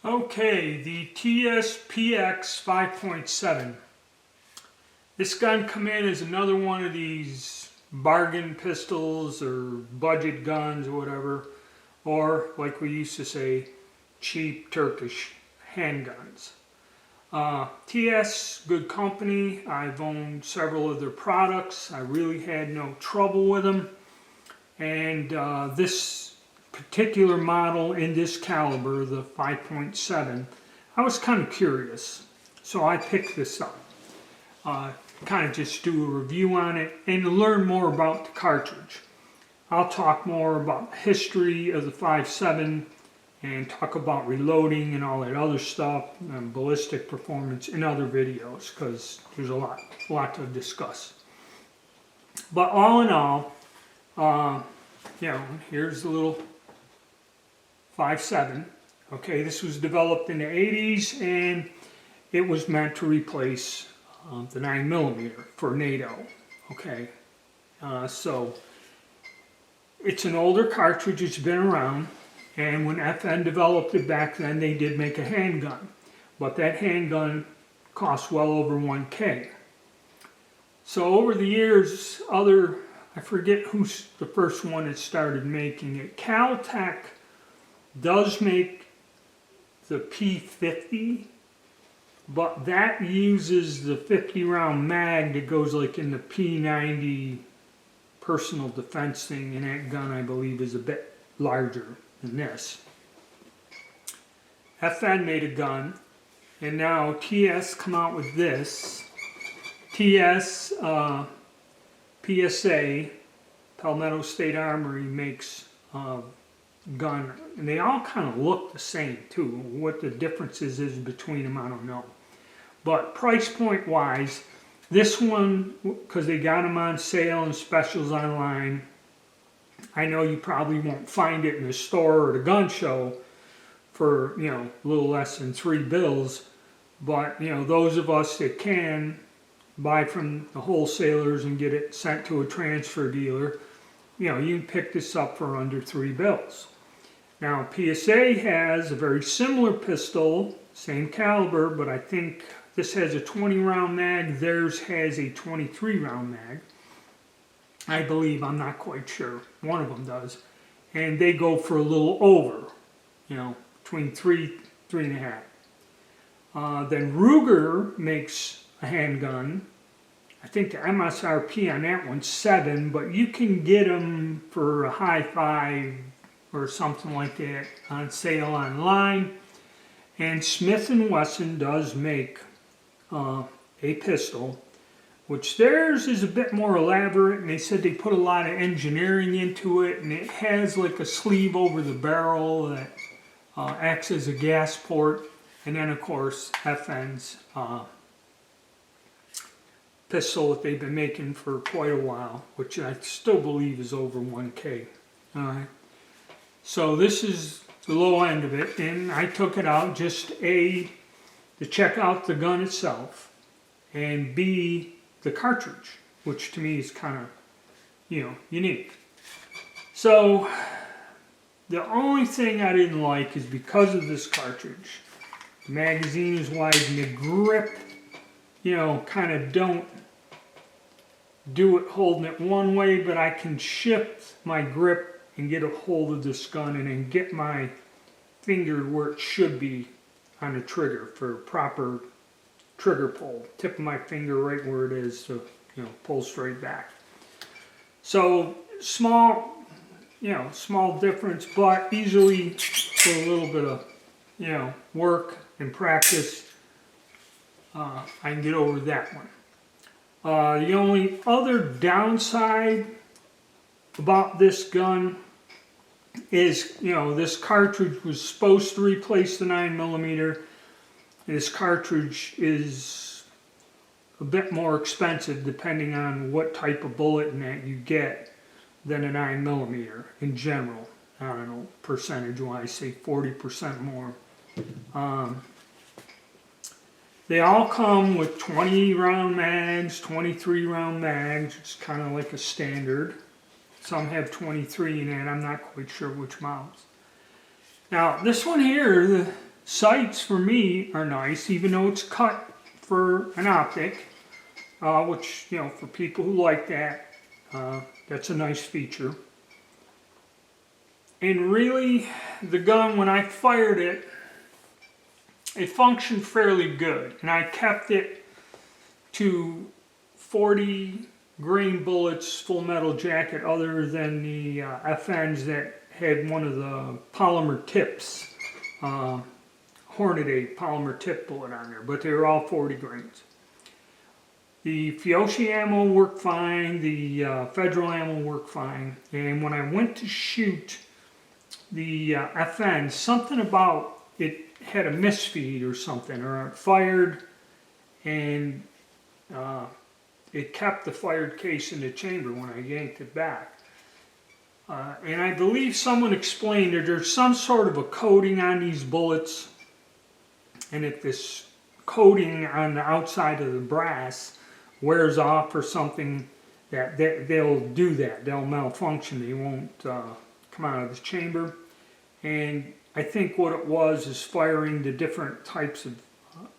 Okay, the Tisas PX 5.7. This gun come in as another one of these bargain pistols or budget guns or whatever, or like we used to say, cheap Turkish handguns. TS, good company. I've owned several of their products. I really had no trouble with them. And this particular model in this caliber, the 5.7, I was kind of curious. So I picked this up. Kind of just do a review on it and to learn more about the cartridge. I'll talk more about the history of the 5.7 and talk about reloading and all that other stuff and ballistic performance in other videos because there's a lot to discuss. But all in all, here's the little 5.7. Okay, this was developed in the 80s and it was meant to replace the 9mm for NATO. Okay, so it's an older cartridge, it's been around, and when FN developed it back then, they did make a handgun, but that handgun cost well over $1,000. So over the years, I forget who's the first one that started making it. Caltech does make the P50, but that uses the 50 round mag that goes like in the P90 personal defense thing, and that gun I believe is a bit larger than this. FN made a gun, and now TS come out with this. TS PSA, Palmetto State Armory, makes gun, and they all kind of look the same too. What the differences is between them, I don't know. But price point wise, this one, because they got them on sale and specials online, I know you probably won't find it in the store or the gun show for, a little less than $3, but, those of us that can buy from the wholesalers and get it sent to a transfer dealer, you can pick this up for under $3. Now, PSA has a very similar pistol, same caliber, but I think this has a 20 round mag, theirs has a 23 round mag. I believe, I'm not quite sure, one of them does. And they go for a little over, between 3.5. Then Ruger makes a handgun. I think the MSRP on that one's $7, but you can get them for a high five or something like that on sale online. And Smith & Wesson does make a pistol, which theirs is a bit more elaborate, and they said they put a lot of engineering into it, and it has like a sleeve over the barrel that acts as a gas port, and then of course FN's pistol that they've been making for quite a while, which I still believe is over $1,000. Alright, so this is the low end of it, and I took it out just A, to check out the gun itself, and B, the cartridge, which to me is kind of, unique. So the only thing I didn't like is because of this cartridge, the magazine is wide and the grip, kind of don't do it holding it one way, but I can shift my grip and get a hold of this gun and then get my finger where it should be on the trigger for proper trigger pull. Tip of my finger right where it is to, pull straight back. So small difference, but easily for a little bit of, work and practice, I can get over that one. The only other downside about this gun is, this cartridge was supposed to replace the 9mm. This cartridge is a bit more expensive depending on what type of bullet and that you get than a 9mm in general. I don't know, percentage wise, say 40% more. They all come with 20 round mags, 23 round mags. It's kind of like a standard. Some have 23 in it, I'm not quite sure which models. Now this one here, the Sights for me are nice, even though it's cut for an optic, which, you know, for people who like that, that's a nice feature. And really, the gun, when I fired it, it functioned fairly good. And I kept it to 40 grain bullets, full metal jacket, other than the FNs that had one of the polymer tips, Hornady polymer tip bullet on there, but they were all 40 grains. The Fiocchi ammo worked fine, the Federal ammo worked fine, and when I went to shoot the FN, something about it had a misfeed or something, or it fired and it kept the fired case in the chamber when I yanked it back. And I believe someone explained that there's some sort of a coating on these bullets, and if this coating on the outside of the brass wears off or something, that they'll do that. They'll malfunction. They won't come out of the chamber. And I think what it was is firing the different types of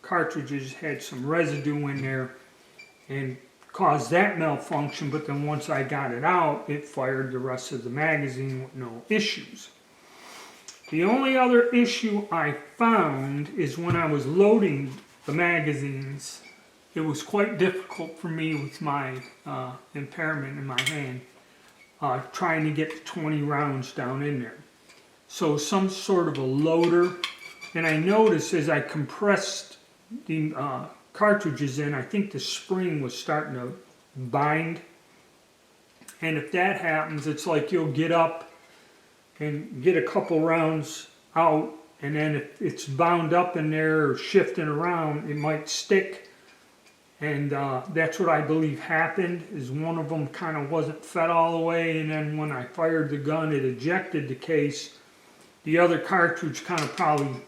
cartridges had some residue in there and caused that malfunction, but then once I got it out, it fired the rest of the magazine with no issues. The only other issue I found is when I was loading the magazines, it was quite difficult for me with my impairment in my hand, trying to get the 20 rounds down in there. So some sort of a loader, and I noticed as I compressed the cartridges in, I think the spring was starting to bind. And if that happens, it's like you'll get up and get a couple rounds out, and then if it's bound up in there or shifting around, it might stick. And that's what I believe happened, is one of them kind of wasn't fed all the way, and then when I fired the gun, it ejected the case. The other cartridge kind of probably,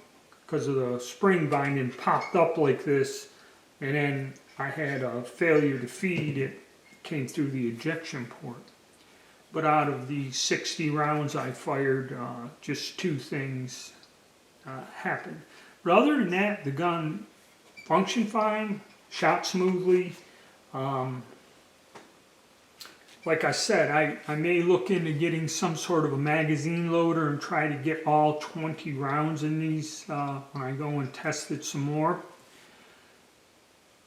because of the spring binding, popped up like this, and then I had a failure to feed. It came through the ejection port. But out of the 60 rounds I fired, just 2 things happened. But other than that, the gun functioned fine, shot smoothly. Like I said, I may look into getting some sort of a magazine loader and try to get all 20 rounds in these when I go and test it some more.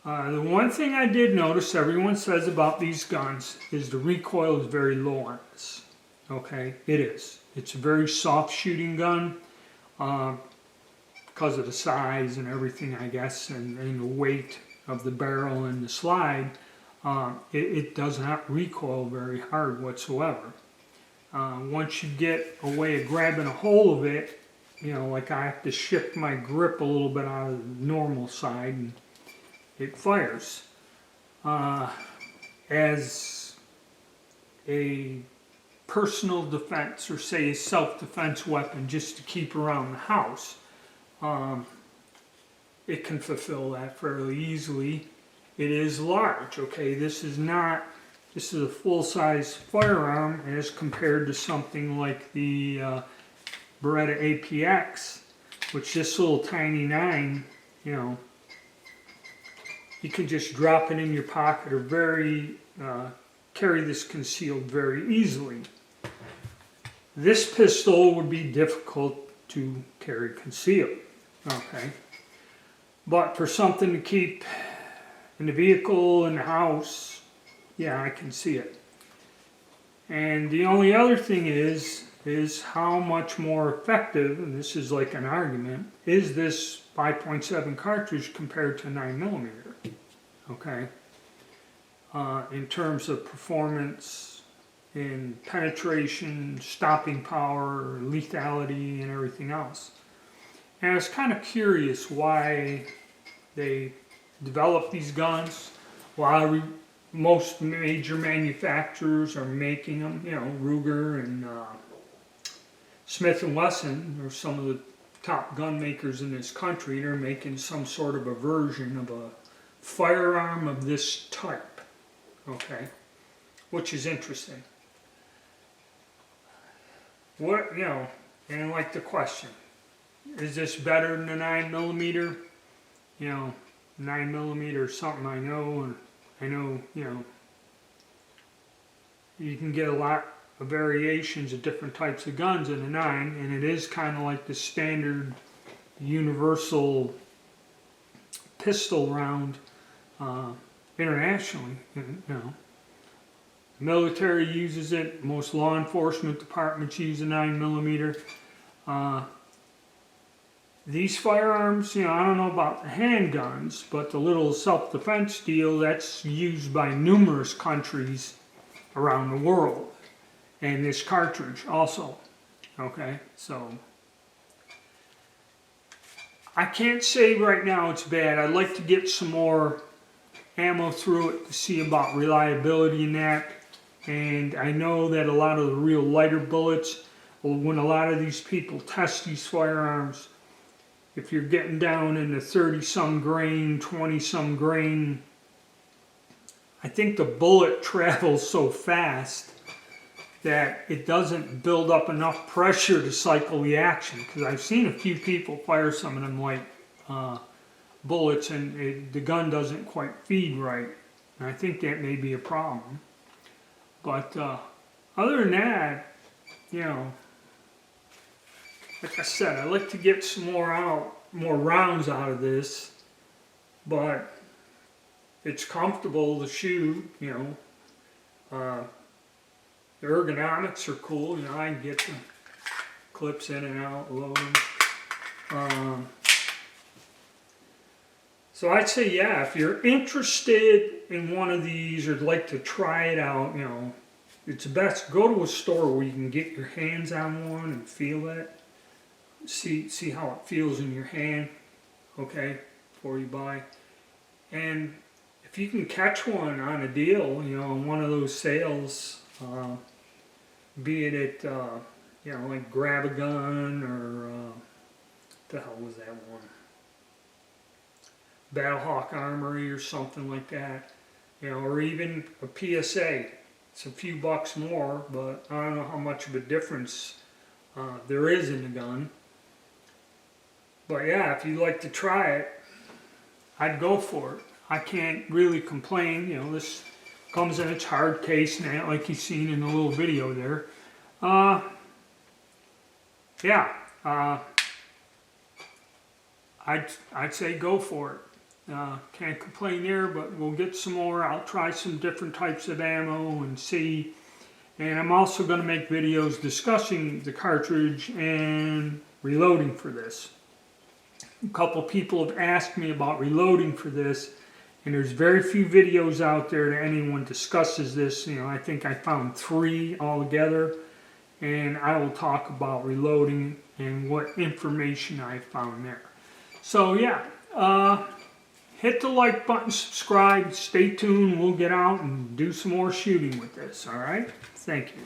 The one thing I did notice everyone says about these guns is the recoil is very low on this. Okay, it is. It's a very soft shooting gun because of the size and everything, I guess, and the weight of the barrel and the slide. It does not recoil very hard whatsoever. Once you get a way of grabbing a hold of it, you know, like I have to shift my grip a little bit out of the normal side, and it fires. As a personal defense, or say a self-defense weapon just to keep around the house, it can fulfill that fairly easily. It is large, okay? This is a full-size firearm as compared to something like the Beretta APX, which this little tiny 9, you know, you can just drop it in your pocket or carry this concealed very easily. This pistol would be difficult to carry concealed, okay? But for something to keep in the vehicle, in the house, yeah, I can see it. And the only other thing is how much more effective, and this is like an argument, is this 5.7 cartridge compared to 9mm, okay? In terms of performance, in penetration, stopping power, lethality, and everything else. And I was kind of curious why they develop these guns, while most major manufacturers are making them. You know, Ruger and Smith & Wesson are some of the top gun makers in this country. They're making some sort of a version of a firearm of this type, okay, which is interesting. What, you know, and like the question, is this better than a 9mm? You know, 9mm or something I know, and I know, you know, you can get a lot of variations of different types of guns in a 9, and it is kind of like the standard universal pistol round internationally. You know, the military uses it. Most law enforcement departments use a 9mm. These firearms, you know, I don't know about the handguns, but the little self-defense deal, that's used by numerous countries around the world. And this cartridge also. Okay, so I can't say right now it's bad. I'd like to get some more ammo through it to see about reliability in that. And I know that a lot of the real lighter bullets, when a lot of these people test these firearms, if you're getting down into 30-some grain, 20-some grain, I think the bullet travels so fast that it doesn't build up enough pressure to cycle the action. Because I've seen a few people fire some of them light bullets, and the gun doesn't quite feed right. And I think that may be a problem. But other than that, you know, like I said, I'd like to get some more rounds out of this, but it's comfortable to shoot, you know. The ergonomics are cool, you know, I can get the clips in and out, load them. So I'd say, yeah, if you're interested in one of these or like to try it out, you know, it's best go to a store where you can get your hands on one and feel it. See how it feels in your hand, okay, before you buy. And if you can catch one on a deal, you know, on one of those sales, be it at, you know, like Grab a Gun or, what the hell was that one? Battlehawk Armory or something like that, you know, or even a PSA. It's a few bucks more, but I don't know how much of a difference there is in the gun. But yeah, if you'd like to try it, I'd go for it. I can't really complain. You know, this comes in its hard case now, like you've seen in the little video there. Yeah, I'd say go for it. Can't complain there, but we'll get some more. I'll try some different types of ammo and see. And I'm also going to make videos discussing the cartridge and reloading for this. A couple people have asked me about reloading for this, and there's very few videos out there that anyone discusses this. You know, I think I found 3 altogether, and I will talk about reloading and what information I found there. So yeah, hit the like button, subscribe, stay tuned. We'll get out and do some more shooting with this, all right? Thank you.